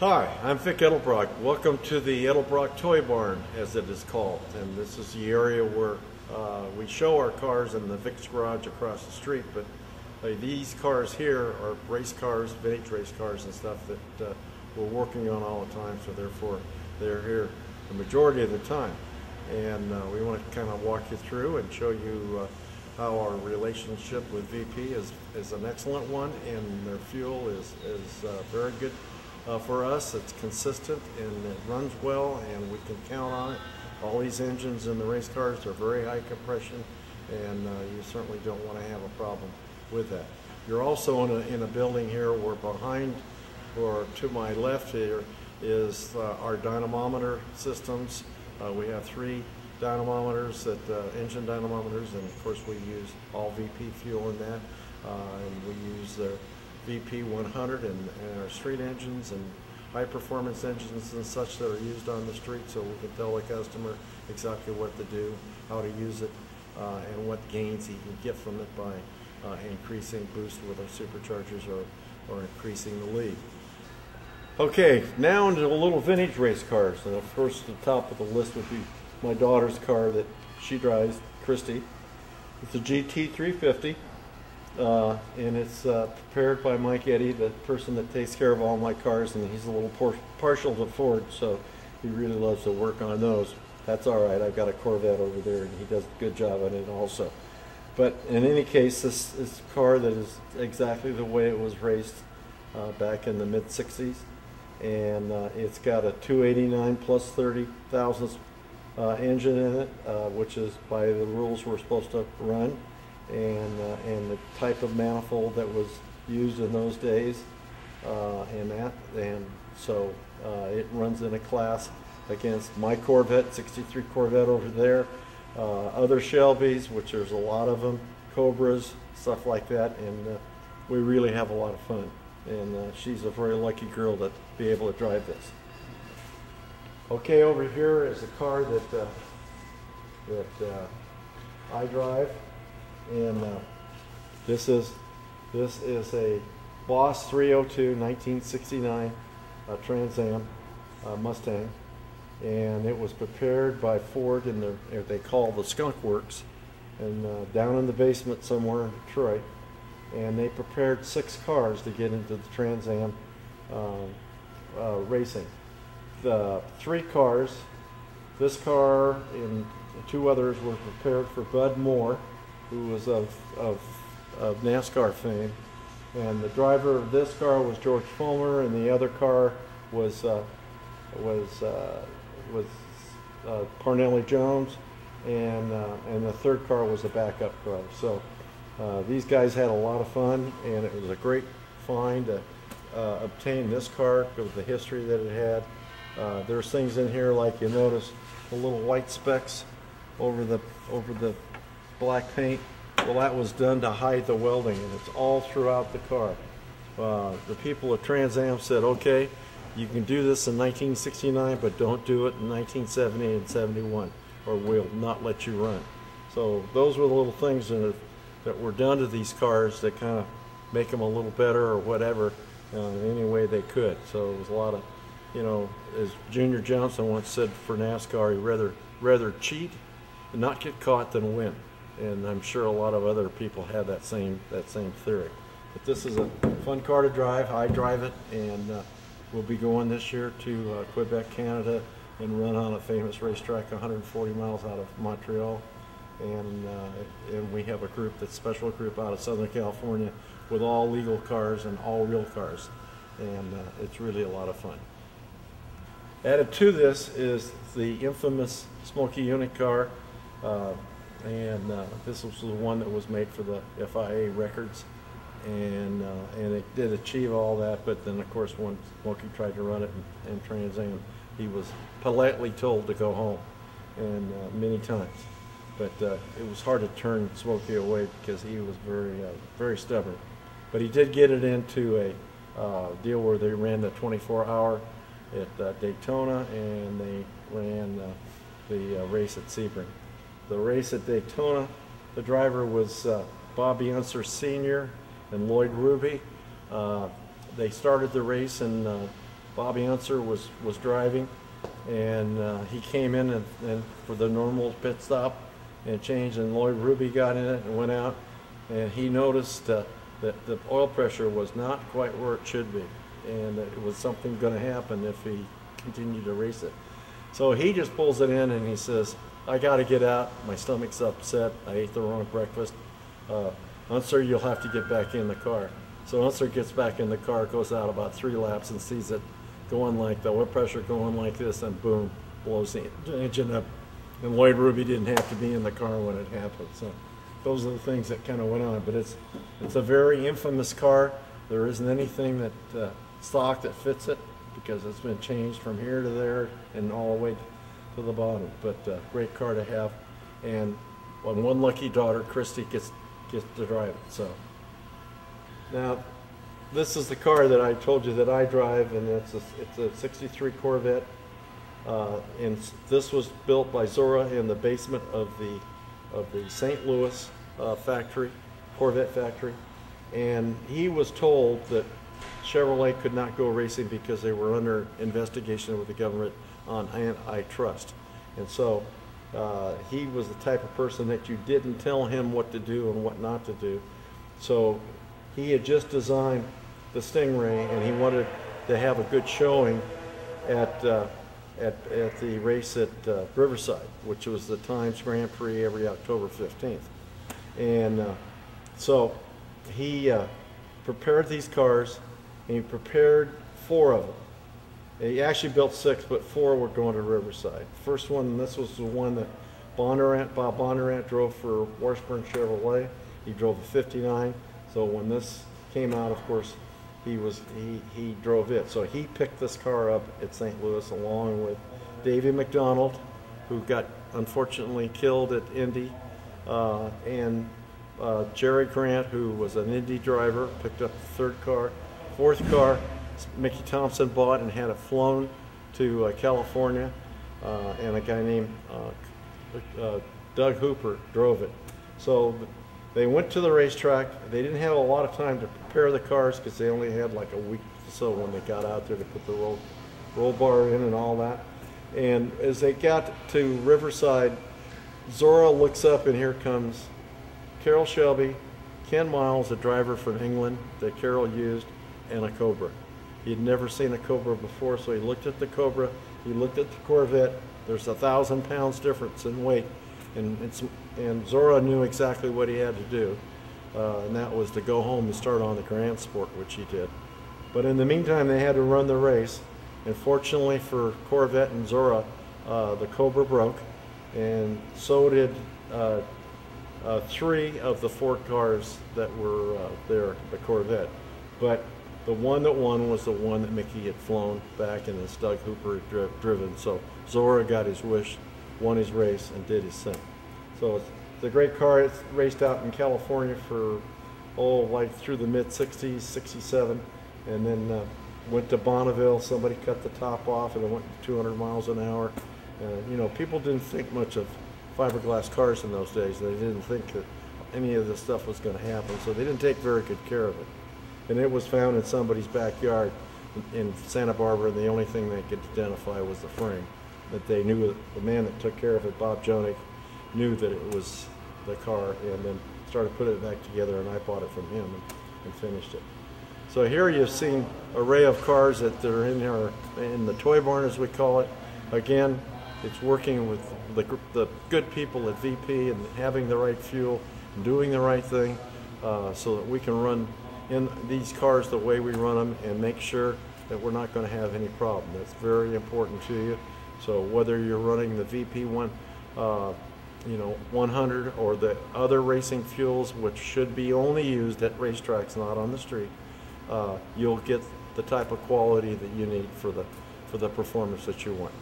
Hi, I'm Vic Edelbrock. Welcome to the Edelbrock Toy Barn, as it is called. And this is the area where we show our cars in the Vic's garage across the street. But these cars here are race cars, vintage race cars and stuff that we're working on all the time. So therefore, they're here the majority of the time. And we want to kind of walk you through and show you how our relationship with VP is an excellent one, and their fuel is very good. For us, it's consistent and it runs well, and we can count on it. All these engines in the race cars are very high compression, and you certainly don't want to have a problem with that. You're also in a building here where behind, or to my left here, is our dynamometer systems. We have 3 dynamometers, engine dynamometers, and of course we use all VP fuel in that, and we use their VP 100 and our street engines and high performance engines and such that are used on the street, so we can tell the customer exactly what to do, how to use it, and what gains he can get from it by increasing boost with our superchargers or increasing the lead. Okay, now into a little vintage race cars. And of course, the top of the list would be my daughter's car that she drives, Christy. It's a GT 350. And it's prepared by Mike Eddy, the person that takes care of all my cars, and he's a little partial to Ford, so he really loves to work on those. That's all right. I've got a Corvette over there, and he does a good job on it also. But in any case, this is a car that is exactly the way it was raced back in the mid-60s, and it's got a 289 plus 30 thousandths engine in it, which is by the rules we're supposed to run. And the type of manifold that was used in those days, and so it runs in a class against my Corvette, 63 Corvette over there, other Shelbys, which there's a lot of them, Cobras, stuff like that, and we really have a lot of fun. And she's a very lucky girl to be able to drive this. Okay, over here is a car that I drive. And this is a Boss 302 1969 Trans Am Mustang, and it was prepared by Ford in their, they call the Skunk Works, and down in the basement somewhere in Detroit. And they prepared 6 cars to get into the Trans Am racing. The 3 cars, this car and 2 others, were prepared for Bud Moore, who was of NASCAR fame, and the driver of this car was George Fulmer, and the other car was Parnelli Jones, and the third car was a backup car. So these guys had a lot of fun, and it was a great find to obtain this car because of the history that it had. There's things in here like you notice the little white specks over the black paint. Well, that was done to hide the welding, and it's all throughout the car. The people at Trans Am said, okay, you can do this in 1969, but don't do it in 1970 and 71, or we'll not let you run. So those were the little things that were done to these cars that kind of make them a little better or whatever, any way they could. So it was a lot of, you know, as Junior Johnson once said for NASCAR, he'd rather cheat and not get caught than win. And I'm sure a lot of other people have that same theory. But this is a fun car to drive. I drive it, and we'll be going this year to Quebec, Canada, and run on a famous racetrack 140 miles out of Montreal. And we have a group, that's special group out of Southern California, with all legal cars and all real cars, and it's really a lot of fun. Added to this is the infamous Smokey unit car. And this was the one that was made for the FIA records, and it did achieve all that. But then, of course, when Smokey tried to run it in Trans Am, he was politely told to go home, and many times. But it was hard to turn Smokey away because he was very stubborn. But he did get it into a deal where they ran the 24-hour at Daytona, and they ran the race at Sebring. The race at Daytona, the driver was Bobby Unser Sr. and Lloyd Ruby. They started the race in Bobby Unser was driving, and he came in and for the normal pit stop and changed, and Lloyd Ruby got in it and went out, and he noticed that the oil pressure was not quite where it should be, and that it was something going to happen if he continued to race it. So he just pulls it in and he says, I got to get out, my stomach's upset, I ate the wrong breakfast. Unser, you'll have to get back in the car. So Unser gets back in the car, goes out about 3 laps and sees it going like the oil pressure going like this, and boom, blows the engine up. And Lloyd Ruby didn't have to be in the car when it happened. So those are the things that kind of went on. But it's a very infamous car. There isn't anything that stock that fits it, because it's been changed from here to there and all the way to the bottom. But great car to have. And one lucky daughter, Christy, gets to drive it. So now, this is the car that I told you that I drive, and it's a 63 Corvette. And this was built by Zora in the basement of the St. Louis factory, Corvette factory. And he was told that Chevrolet could not go racing because they were under investigation with the government on antitrust. And so he was the type of person that you didn't tell him what to do and what not to do. So he had just designed the Stingray, and he wanted to have a good showing at the race at Riverside, which was the Times Grand Prix every October 15th. And so he prepared these cars, and he prepared 4 of them. He actually built 6, but 4 were going to Riverside. First one, this was the one that Bob Bondurant drove for Washburn Chevrolet. He drove the 59. So when this came out, of course, he drove it. So he picked this car up at St. Louis along with Davey McDonald, who got unfortunately killed at Indy, and Jerry Grant, who was an Indy driver, picked up the 3rd car. 4th car, Mickey Thompson bought and had it flown to California, and a guy named Doug Hooper drove it. So they went to the racetrack. They didn't have a lot of time to prepare the cars because they only had like a week or so when they got out there to put the roll bar in and all that. And as they got to Riverside, Zora looks up, and here comes Carroll Shelby, Ken Miles, a driver from England that Carroll used, and a Cobra. He had never seen a Cobra before, so he looked at the Cobra, he looked at the Corvette. There's 1,000 pounds difference in weight, and Zora knew exactly what he had to do, and that was to go home and start on the Grand Sport, which he did. But in the meantime, they had to run the race, and fortunately for Corvette and Zora, the Cobra broke, and so did 3 of the 4 cars that were there, the Corvette. But the one that won was the one that Mickey had flown back, and then Doug Hooper had driven. So Zora got his wish, won his race, and did his thing. So it's a great car. It's raced out in California for, like through the mid-60s, 67, and then went to Bonneville. Somebody cut the top off, and it went 200 miles an hour. You know, people didn't think much of fiberglass cars in those days. They didn't think that any of this stuff was going to happen, so they didn't take very good care of it. And it was found in somebody's backyard in Santa Barbara, and the only thing they could identify was the frame. That they knew, the man that took care of it, Bob Jonig, knew that it was the car, and then started putting it back together, and I bought it from him and finished it. So here you've seen an array of cars that are in the toy barn, as we call it. Again, it's working with the good people at VP and having the right fuel and doing the right thing so that we can run in these cars the way we run them and make sure that we're not going to have any problem. That's very important to you. So whether you're running the VP 100 or the other racing fuels, which should be only used at racetracks, not on the street, you'll get the type of quality that you need for the performance that you want.